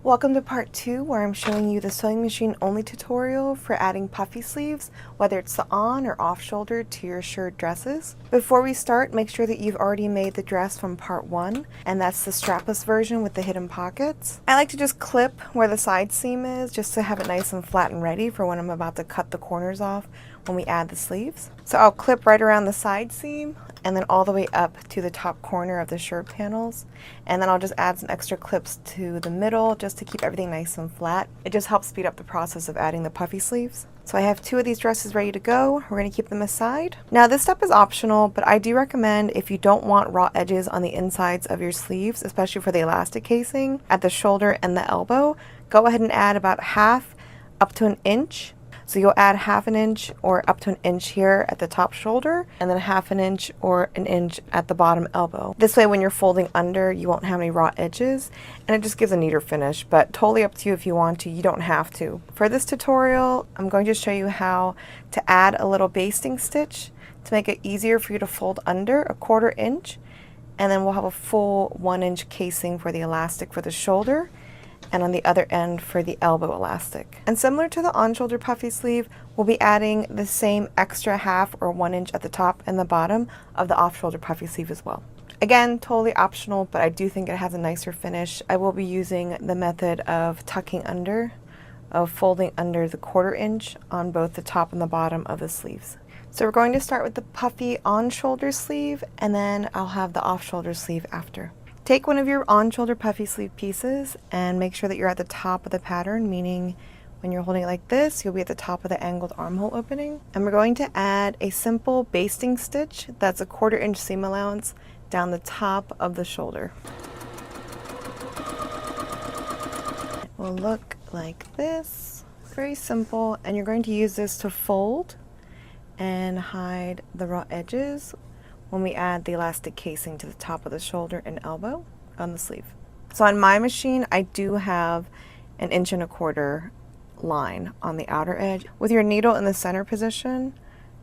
Welcome to part 2, where I'm showing you the sewing machine only tutorial for adding puffy sleeves, whether it's the on or off shoulder to your shirred dresses. Before we start, make sure that you've already made the dress from part 1, and that's the strapless version with the hidden pockets. I like to just clip where the side seam is, just to have it nice and flat and ready for when I'm about to cut the corners off when we add the sleeves. So I'll clip right around the side seam and then all the way up to the top corner of the shirt panels, and then I'll just add some extra clips to the middle just to keep everything nice and flat. It just helps speed up the process of adding the puffy sleeves. So I have 2 of these dresses ready to go. We're going to keep them aside. Now this step is optional, but I do recommend, if you don't want raw edges on the insides of your sleeves, especially for the elastic casing at the shoulder and the elbow, go ahead and add about half up to an inch. So you'll add half an inch or up to an inch here at the top shoulder, and then half an inch or an inch at the bottom elbow. This way when you're folding under, you won't have any raw edges, and it just gives a neater finish, but totally up to you if you want to. You don't have to. For this tutorial, I'm going to show you how to add a little basting stitch to make it easier for you to fold under a 1/4 inch, and then we'll have a full 1 inch casing for the elastic for the shoulder, and on the other end for the elbow elastic. And similar to the on shoulder puffy sleeve, we'll be adding the same extra half or 1 inch at the top and the bottom of the off shoulder puffy sleeve as well. Again, totally optional, but I do think it has a nicer finish. I will be using the method of tucking under, of folding under the 1/4 inch on both the top and the bottom of the sleeves. So we're going to start with the puffy on shoulder sleeve, and then I'll have the off shoulder sleeve after. Take one of your on shoulder puffy sleeve pieces and make sure that you're at the top of the pattern, meaning when you're holding it like this, you'll be at the top of the angled armhole opening. And we're going to add a simple basting stitch that's a 1/4 inch seam allowance down the top of the shoulder. It will look like this. Very simple, and you're going to use this to fold and hide the raw edges when we add the elastic casing to the top of the shoulder and elbow on the sleeve. So on my machine, I do have an 1.25 inch line on the outer edge. With your needle in the center position,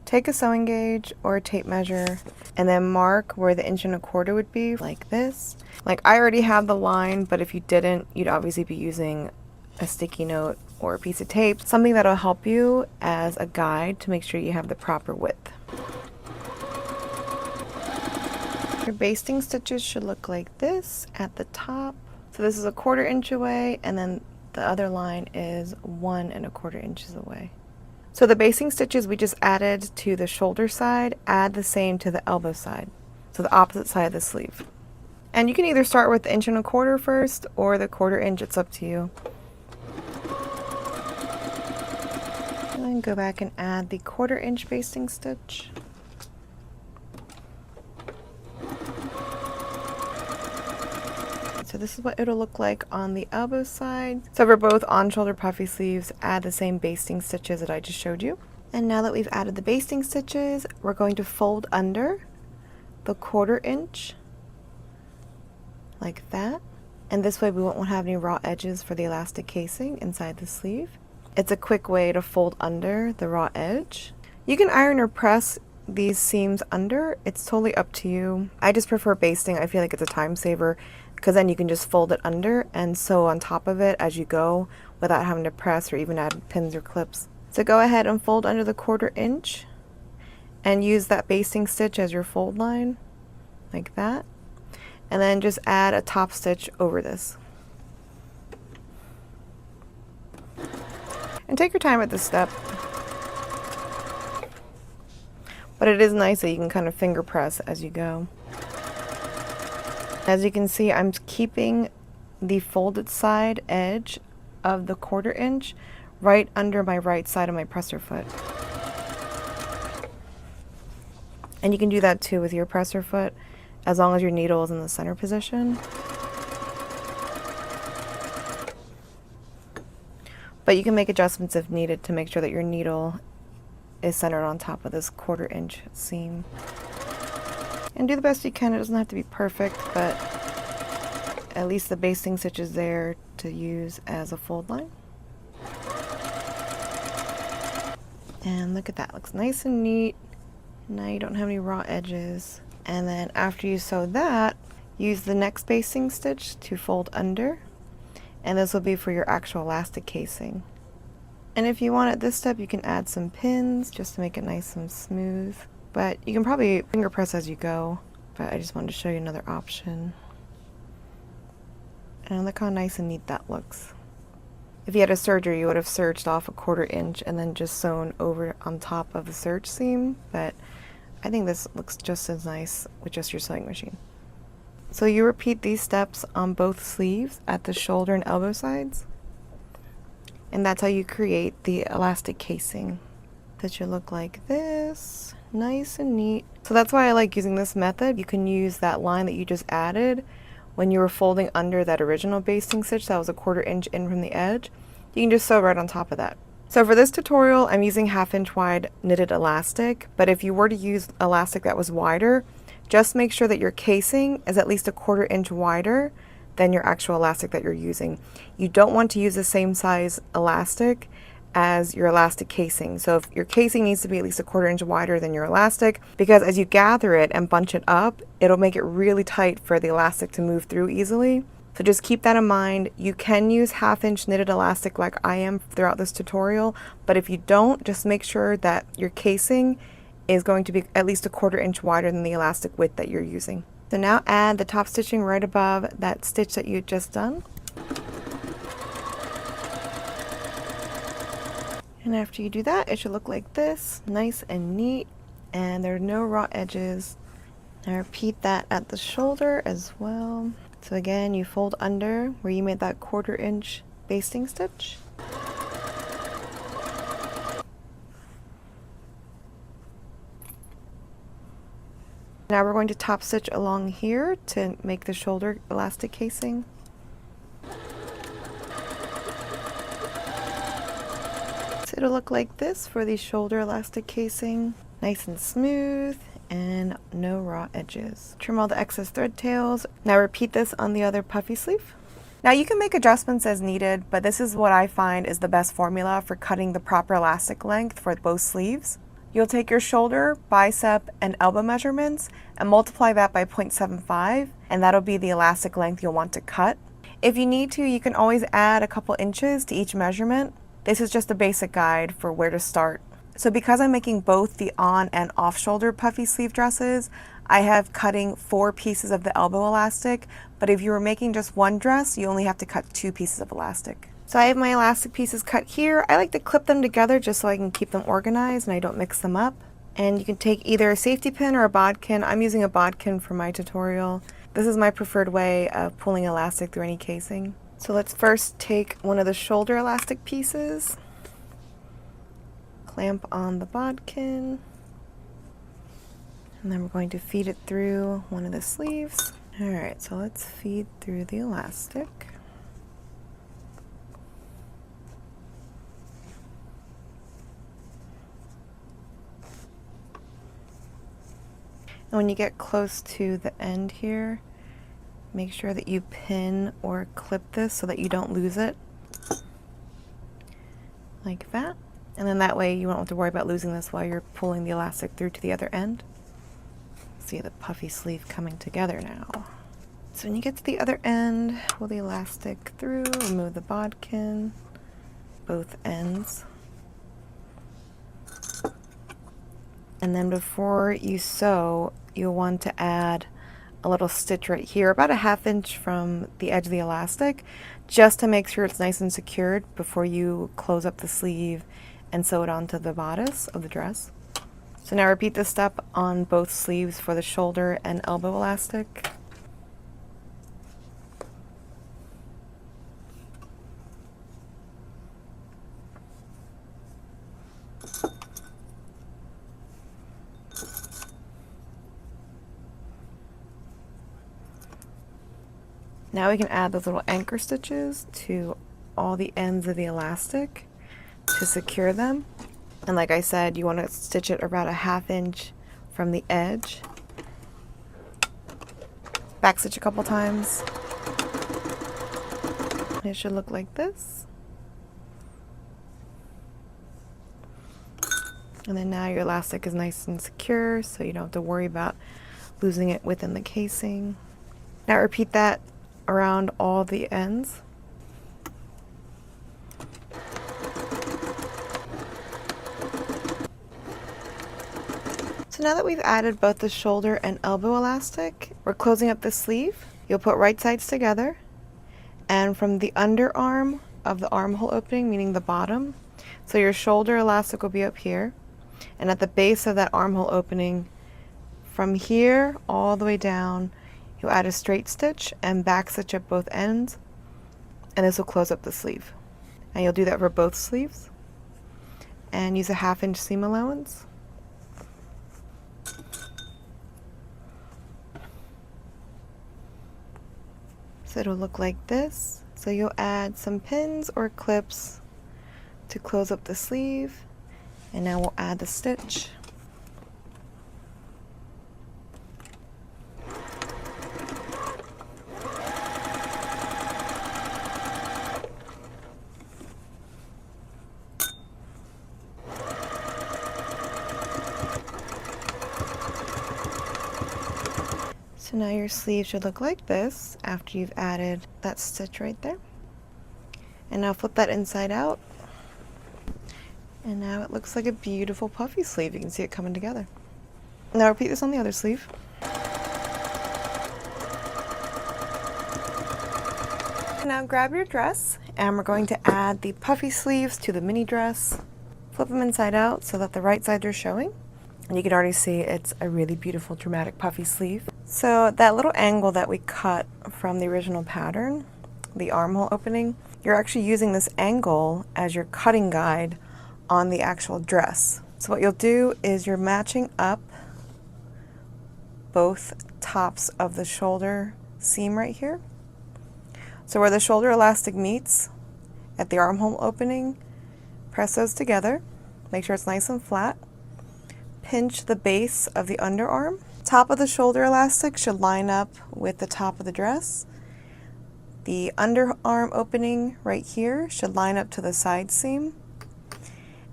take a sewing gauge or a tape measure and then mark where the 1.25 inch would be, like this. Like, I already have the line, but if you didn't, you'd obviously be using a sticky note or a piece of tape, something that'll help you as a guide to make sure you have the proper width. Your basting stitches should look like this at the top. So this is a 1/4 inch away, and then the other line is 1.25 inches away. So the basting stitches we just added to the shoulder side, add the same to the elbow side, so the opposite side of the sleeve. And you can either start with the 1.25 inch first or the 1/4 inch, it's up to you. And then go back and add the 1/4 inch basting stitch. So this is what it'll look like on the elbow side. So for both on shoulder puffy sleeves, add the same basting stitches that I just showed you. And now that we've added the basting stitches, we're going to fold under the 1/4 inch like that. And this way we won't have any raw edges for the elastic casing inside the sleeve. It's a quick way to fold under the raw edge. You can iron or press these seams under. It's totally up to you. I just prefer basting. I feel like it's a time saver, because then you can just fold it under and sew on top of it as you go without having to press or even add pins or clips. So go ahead and fold under the 1/4 inch and use that basting stitch as your fold line, like that. And then just add a top stitch over this. And take your time at this step. But it is nice that you can kind of finger press as you go. As you can see, I'm keeping the folded side edge of the 1/4 inch right under my right side of my presser foot. And you can do that too with your presser foot, as long as your needle is in the center position. But you can make adjustments if needed to make sure that your needle is centered on top of this 1/4 inch seam. And do the best you can. It doesn't have to be perfect, but at least the basting stitch is there to use as a fold line. And look at that, looks nice and neat. Now you don't have any raw edges. And then after you sew that, use the next basting stitch to fold under And this will be for your actual elastic casing. And if you want at this step, you can add some pins just to make it nice and smooth. But you can probably finger press as you go. But I just wanted to show you another option. And look how nice and neat that looks. If you had a serger, you would have serged off a 1/4 inch and then just sewn over on top of the serge seam. But I think this looks just as nice with just your sewing machine. So you repeat these steps on both sleeves at the shoulder and elbow sides. And that's how you create the elastic casing. That should look like this, nice and neat. So that's why I like using this method. You can use that line that you just added when you were folding under that original basting stitch that was a 1/4 inch in from the edge. You can just sew right on top of that. So for this tutorial, I'm using 1/2 inch wide knitted elastic, but if you were to use elastic that was wider, just make sure that your casing is at least a 1/4 inch wider than your actual elastic that you're using. You don't want to use the same size elastic as your elastic casing. So if your casing needs to be at least a 1/4 inch wider than your elastic, because as you gather it and bunch it up, it'll make it really tight for the elastic to move through easily. So just keep that in mind. You can use 1/2 inch knitted elastic like I am throughout this tutorial, but if you don't, just make sure that your casing is going to be at least a 1/4 inch wider than the elastic width that you're using. So now add the top stitching right above that stitch that you had just done. And after you do that, it should look like this, nice and neat, and there are no raw edges. Now repeat that at the shoulder as well. So again, you fold under where you made that 1/4 inch basting stitch. Now we're going to top stitch along here to make the shoulder elastic casing. So it'll look like this for the shoulder elastic casing. Nice and smooth and no raw edges. Trim all the excess thread tails. Now repeat this on the other puffy sleeve. Now you can make adjustments as needed, but this is what I find is the best formula for cutting the proper elastic length for both sleeves. You'll take your shoulder, bicep, and elbow measurements and multiply that by 0.75, and that'll be the elastic length you'll want to cut. If you need to, you can always add a couple inches to each measurement. This is just a basic guide for where to start. So because I'm making both the on and off shoulder puffy sleeve dresses, I have cutting 4 pieces of the elbow elastic, but if you were making just one dress, you only have to cut 2 pieces of elastic. So I have my elastic pieces cut here. I like to clip them together just so I can keep them organized and I don't mix them up. And you can take either a safety pin or a bodkin. I'm using a bodkin for my tutorial. This is my preferred way of pulling elastic through any casing. So let's first take one of the shoulder elastic pieces, clamp on the bodkin, and then we're going to feed it through one of the sleeves. Alright, so let's feed through the elastic. And when you get close to the end here, make sure that you pin or clip this so that you don't lose it. Like that. And then that way you won't have to worry about losing this while you're pulling the elastic through to the other end. See the puffy sleeve coming together now. So when you get to the other end, pull the elastic through, remove the bodkin, both ends. And then before you sew, you'll want to add a little stitch right here, about a 1/2 inch from the edge of the elastic, just to make sure it's nice and secured before you close up the sleeve and sew it onto the bodice of the dress. So now repeat this step on both sleeves for the shoulder and elbow elastic. Now we can add those little anchor stitches to all the ends of the elastic to secure them. And like I said, you want to stitch it about a 1/2 inch from the edge. Back stitch a couple times. And it should look like this. And then now your elastic is nice and secure, so you don't have to worry about losing it within the casing. Now repeat that around all the ends. So now that we've added both the shoulder and elbow elastic, we're closing up the sleeve. You'll put right sides together, and from the underarm of the armhole opening, meaning the bottom, so your shoulder elastic will be up here, and at the base of that armhole opening, from here all the way down, you'll add a straight stitch and back stitch at both ends, and this will close up the sleeve. And you'll do that for both sleeves, and use a 1/2 inch seam allowance. So it'll look like this. So you'll add some pins or clips to close up the sleeve, and now we'll add the stitch. So now your sleeve should look like this after you've added that stitch right there. And now flip that inside out. And now it looks like a beautiful puffy sleeve. You can see it coming together. Now repeat this on the other sleeve. Now grab your dress, and we're going to add the puffy sleeves to the mini dress. Flip them inside out so that the right sides are showing. And you can already see it's a really beautiful dramatic puffy sleeve. So that little angle that we cut from the original pattern, the armhole opening, you're actually using this angle as your cutting guide on the actual dress. So what you'll do is you're matching up both tops of the shoulder seam right here. So where the shoulder elastic meets at the armhole opening, press those together, make sure it's nice and flat. Pinch the base of the underarm. Top of the shoulder elastic should line up with the top of the dress. The underarm opening right here should line up to the side seam.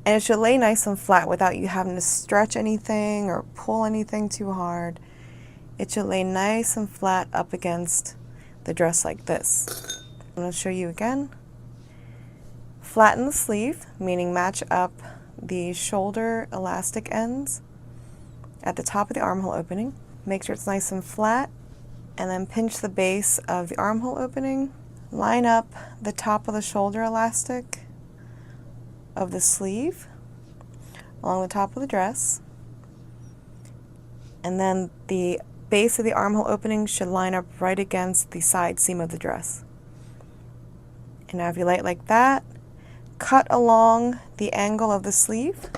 And it should lay nice and flat without you having to stretch anything or pull anything too hard. It should lay nice and flat up against the dress like this. I'm going to show you again. Flatten the sleeve, meaning match up the shoulder elastic ends at the top of the armhole opening. Make sure it's nice and flat, and then pinch the base of the armhole opening. Line up the top of the shoulder elastic of the sleeve along the top of the dress, and then the base of the armhole opening should line up right against the side seam of the dress. And now if you lay it like that, cut along the angle of the sleeve,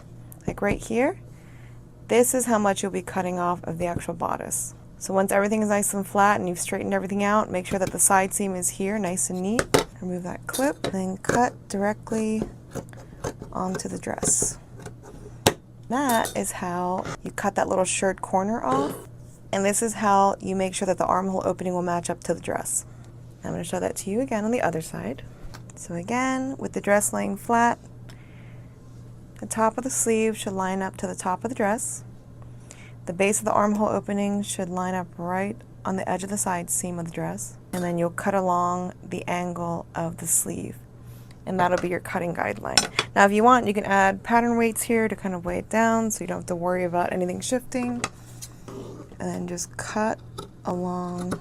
like right here. This is how much you'll be cutting off of the actual bodice. So once everything is nice and flat and you've straightened everything out, make sure that the side seam is here, nice and neat. Remove that clip, then cut directly onto the dress. That is how you cut that little shirt corner off. And this is how you make sure that the armhole opening will match up to the dress. I'm going to show that to you again on the other side. So again, with the dress laying flat, the top of the sleeve should line up to the top of the dress. The base of the armhole opening should line up right on the edge of the side seam of the dress. And then you'll cut along the angle of the sleeve. And that'll be your cutting guideline. Now if you want, you can add pattern weights here to kind of weigh it down so you don't have to worry about anything shifting. And then just cut along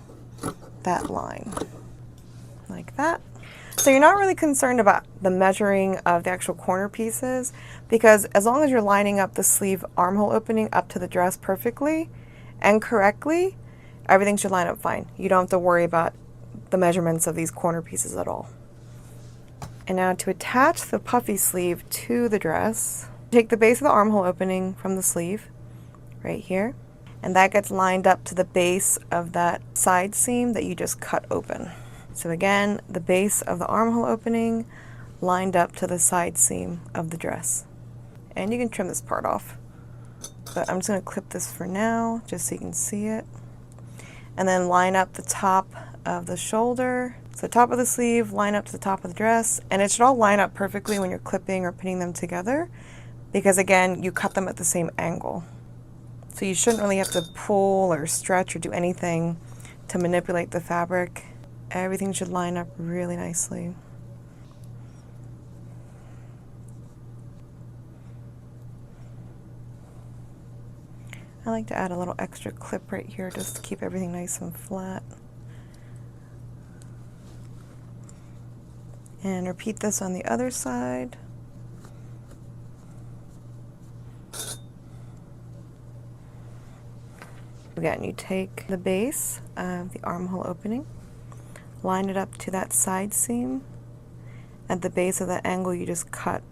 that line, like that. So you're not really concerned about the measuring of the actual corner pieces, because as long as you're lining up the sleeve armhole opening up to the dress perfectly and correctly, everything should line up fine. You don't have to worry about the measurements of these corner pieces at all. And now to attach the puffy sleeve to the dress, take the base of the armhole opening from the sleeve right here, and that gets lined up to the base of that side seam that you just cut open. So again, the base of the armhole opening lined up to the side seam of the dress. And you can trim this part off, but I'm just going to clip this for now just so you can see it. And then line up the top of the shoulder. So top of the sleeve, line up to the top of the dress, and it should all line up perfectly when you're clipping or pinning them together, because again, you cut them at the same angle. So you shouldn't really have to pull or stretch or do anything to manipulate the fabric. Everything should line up really nicely. I like to add a little extra clip right here just to keep everything nice and flat. And repeat this on the other side. Again, you take the base of the armhole opening, line it up to that side seam. At the base of that angle, you just cut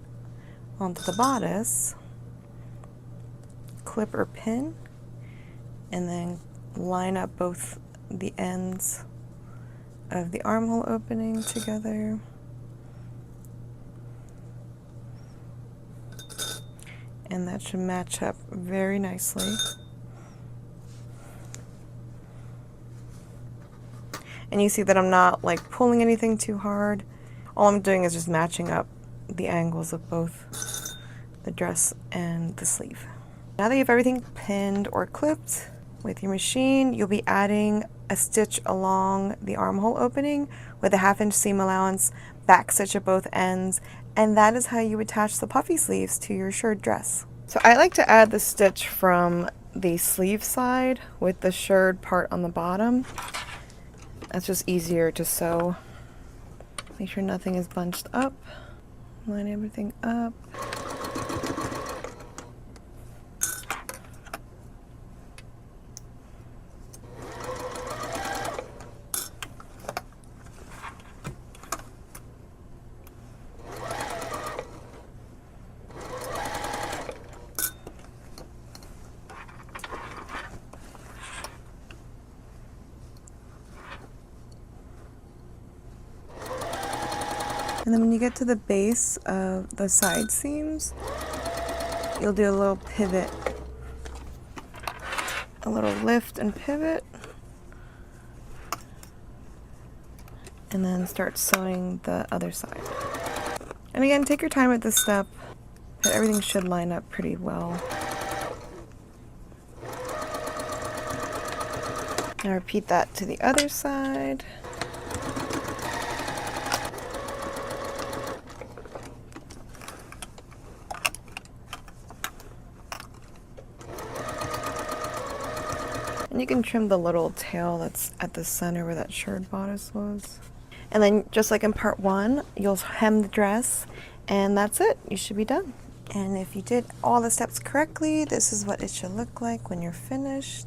onto the bodice, clip or pin, and then line up both the ends of the armhole opening together. And that should match up very nicely. And you see that I'm not like pulling anything too hard. All I'm doing is just matching up the angles of both the dress and the sleeve. Now that you have everything pinned or clipped with your machine, you'll be adding a stitch along the armhole opening with a 1/2 inch seam allowance, back stitch at both ends, and that is how you attach the puffy sleeves to your shirred dress. So I like to add the stitch from the sleeve side with the shirred part on the bottom. That's just easier to sew. Make sure nothing is bunched up. Line everything up. And then when you get to the base of the side seams, you'll do a little pivot, a little lift and pivot, and then start sewing the other side. And again, take your time at this step, but everything should line up pretty well. Now repeat that to the other side. And you can trim the little tail that's at the center where that shirred bodice was. And then just like in part 1, you'll hem the dress and that's it. You should be done. And if you did all the steps correctly, this is what it should look like when you're finished.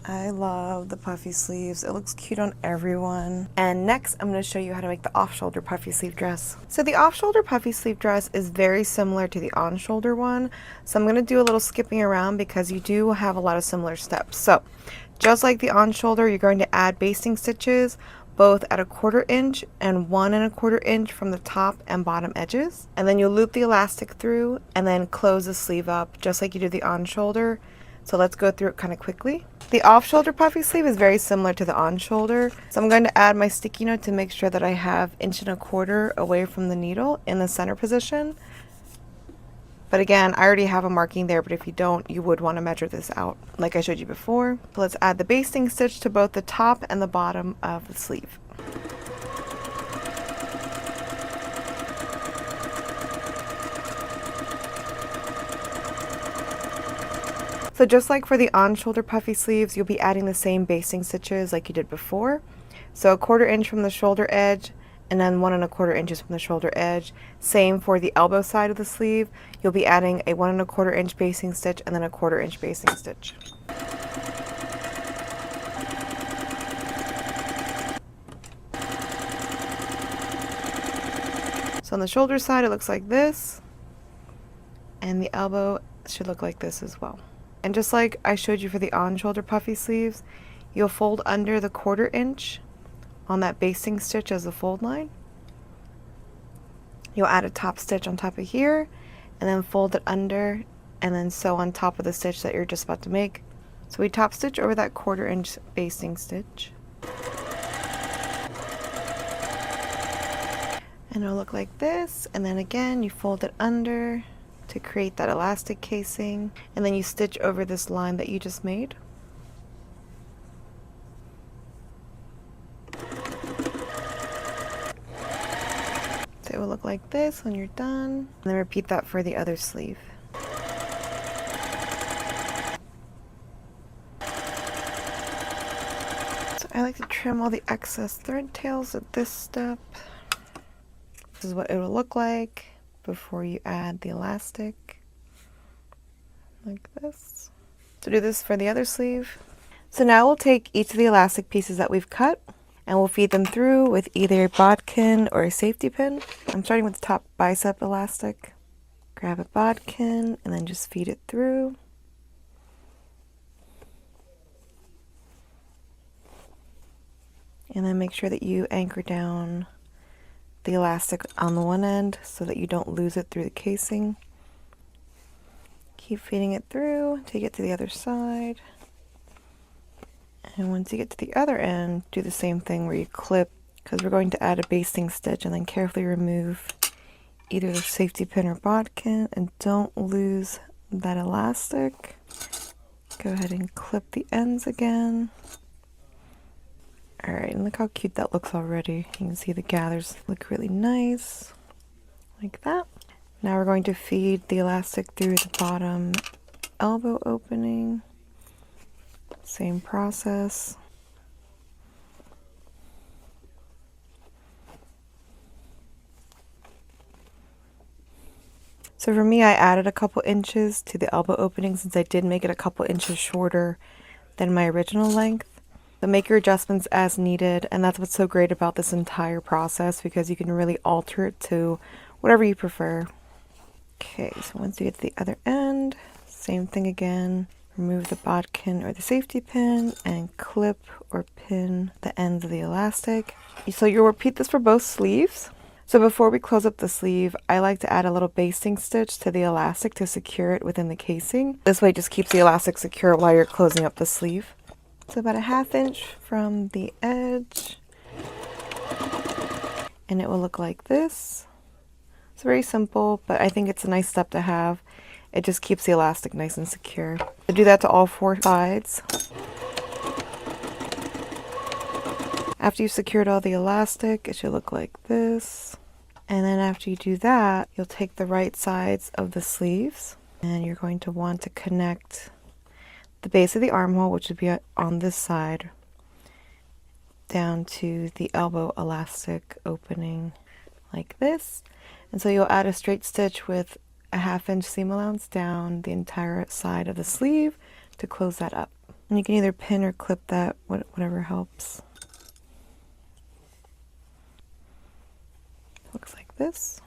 I love the puffy sleeves. It looks cute on everyone. And next, I'm going to show you how to make the off-shoulder puffy sleeve dress. So the off-shoulder puffy sleeve dress is very similar to the on-shoulder one. So I'm going to do a little skipping around because you do have a lot of similar steps. So just like the on-shoulder, you're going to add basting stitches both at 1/4 inch and 1 1/4 inch from the top and bottom edges. And then you'll loop the elastic through and then close the sleeve up just like you did the on-shoulder. So let's go through it kind of quickly. The off-shoulder puffy sleeve is very similar to the on-shoulder. So I'm going to add my sticky note to make sure that I have 1 1/4 away from the needle in the center position. But again, I already have a marking there, but if you don't, you would want to measure this out like I showed you before. So let's add the basting stitch to both the top and the bottom of the sleeve. So just like for the on-shoulder puffy sleeves, you'll be adding the same basting stitches like you did before. So 1/4 inch from the shoulder edge, and then 1 1/4 inches from the shoulder edge. Same for the elbow side of the sleeve. You'll be adding a 1 1/4 inch basting stitch and then a 1/4 inch basting stitch. So on the shoulder side, it looks like this, and the elbow should look like this as well. And just like I showed you for the on-shoulder puffy sleeves, you'll fold under the 1/4 inch on that basting stitch as a fold line. You'll add a top stitch on top of here, and then fold it under, and then sew on top of the stitch that you're just about to make. So we top stitch over that 1/4 inch basting stitch. And it'll look like this, and then again you fold it under to create that elastic casing, and then you stitch over this line that you just made. So it will look like this when you're done, and then repeat that for the other sleeve. I like to trim all the excess thread tails at this step. This is what it will look like before you add the elastic, like this. So do this for the other sleeve. So now we'll take each of the elastic pieces that we've cut and we'll feed them through with either a bodkin or a safety pin. I'm starting with the top bicep elastic. Grab a bodkin and then just feed it through. And then make sure that you anchor down the elastic on the one end so that you don't lose it through the casing. Keep feeding it through, take it to the other side. And once you get to the other end, do the same thing where you clip, because we're going to add a basting stitch, and then carefully remove either the safety pin or bodkin, and don't lose that elastic. Go ahead and clip the ends again. Alright, and look how cute that looks already. You can see the gathers look really nice, like that. Now we're going to feed the elastic through the bottom elbow opening. Same process. So for me, I added a couple inches to the elbow opening since I did make it a couple inches shorter than my original length. But make your adjustments as needed, and that's what's so great about this entire process, because you can really alter it to whatever you prefer. Okay, so once you get to the other end, same thing again. Remove the bodkin or the safety pin and clip or pin the ends of the elastic. So you'll repeat this for both sleeves. So before we close up the sleeve, I like to add a little basting stitch to the elastic to secure it within the casing. This way it just keeps the elastic secure while you're closing up the sleeve. So about a 1/2 inch from the edge, and it will look like this. It's very simple, but I think it's a nice step to have. It just keeps the elastic nice and secure. So do that to all 4 sides. After you've secured all the elastic, it should look like this. And then after you do that, you'll take the right sides of the sleeves, and you're going to want to connect the base of the armhole, which would be on this side, down to the elbow elastic opening like this. And so you'll add a straight stitch with a 1/2 inch seam allowance down the entire side of the sleeve to close that up. And you can either pin or clip that, whatever helps. Looks like this.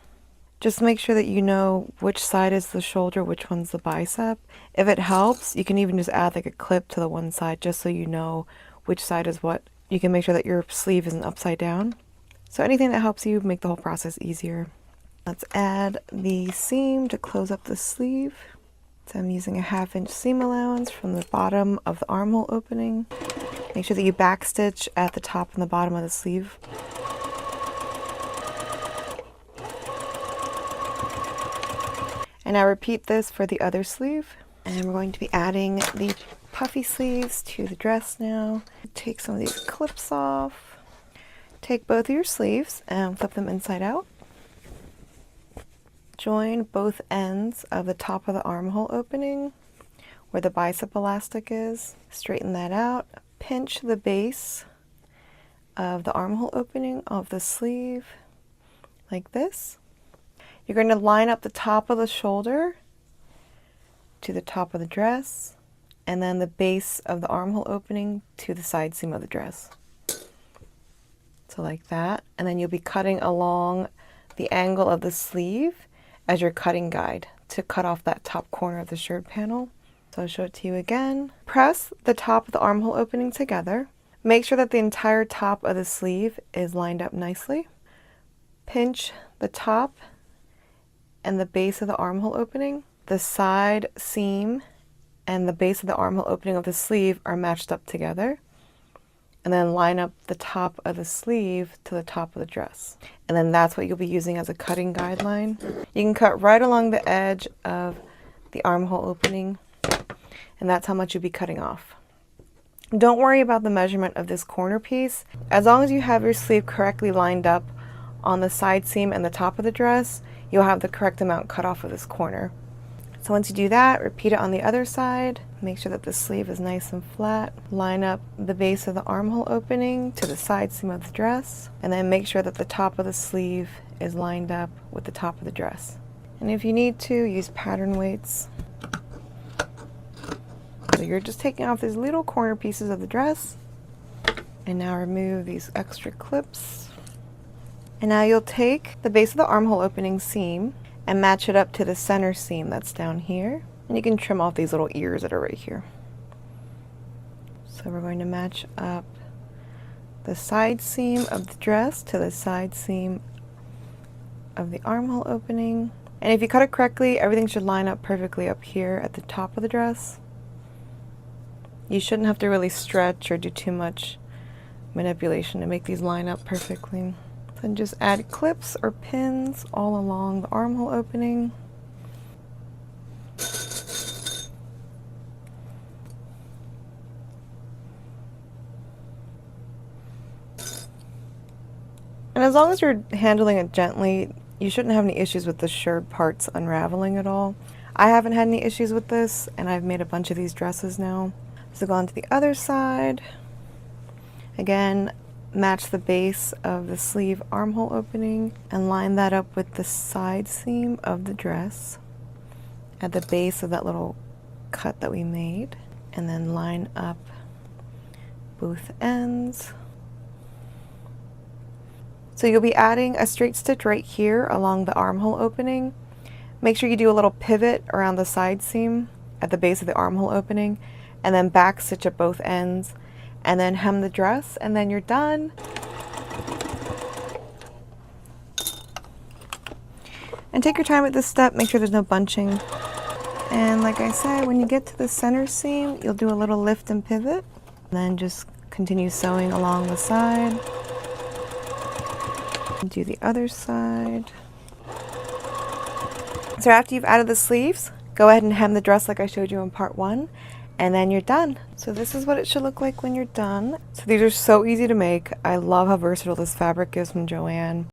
Just make sure that you know which side is the shoulder, which one's the bicep. If it helps, you can even just add like a clip to the one side just so you know which side is what. You can make sure that your sleeve isn't upside down. So anything that helps you make the whole process easier. Let's add the seam to close up the sleeve. So I'm using a 1/2 inch seam allowance from the bottom of the armhole opening. Make sure that you backstitch at the top and the bottom of the sleeve. And now repeat this for the other sleeve. And we're going to be adding the puffy sleeves to the dress now. Take some of these clips off. Take both of your sleeves and flip them inside out. Join both ends of the top of the armhole opening where the bicep elastic is. Straighten that out. Pinch the base of the armhole opening of the sleeve like this. You're going to line up the top of the shoulder to the top of the dress, and then the base of the armhole opening to the side seam of the dress. So like that. And then you'll be cutting along the angle of the sleeve as your cutting guide to cut off that top corner of the shirt panel. So I'll show it to you again. Press the top of the armhole opening together. Make sure that the entire top of the sleeve is lined up nicely. Pinch the top and the base of the armhole opening. The side seam and the base of the armhole opening of the sleeve are matched up together. And then line up the top of the sleeve to the top of the dress. And then that's what you'll be using as a cutting guideline. You can cut right along the edge of the armhole opening, and that's how much you'll be cutting off. Don't worry about the measurement of this corner piece. As long as you have your sleeve correctly lined up on the side seam and the top of the dress, you'll have the correct amount cut off of this corner. So once you do that, repeat it on the other side. Make sure that the sleeve is nice and flat. Line up the base of the armhole opening to the side seam of the dress, and then make sure that the top of the sleeve is lined up with the top of the dress. And if you need to, use pattern weights. So you're just taking off these little corner pieces of the dress, and now remove these extra clips. And now you'll take the base of the armhole opening seam and match it up to the center seam that's down here. And you can trim off these little ears that are right here. So we're going to match up the side seam of the dress to the side seam of the armhole opening. And if you cut it correctly, everything should line up perfectly up here at the top of the dress. You shouldn't have to really stretch or do too much manipulation to make these line up perfectly. Then just add clips or pins all along the armhole opening. And as long as you're handling it gently, you shouldn't have any issues with the shirred parts unraveling at all. I haven't had any issues with this, and I've made a bunch of these dresses now. So go on to the other side. Again, match the base of the sleeve armhole opening and line that up with the side seam of the dress at the base of that little cut that we made, and then line up both ends. So you'll be adding a straight stitch right here along the armhole opening. Make sure you do a little pivot around the side seam at the base of the armhole opening, and then back stitch at both ends, and then hem the dress, and then you're done. And take your time at this step, make sure there's no bunching. And like I said, when you get to the center seam, you'll do a little lift and pivot, and then just continue sewing along the side. Do the other side. So after you've added the sleeves, go ahead and hem the dress like I showed you in part 1. And then you're done. So this is what it should look like when you're done. So these are so easy to make. I love how versatile this fabric is from Joann.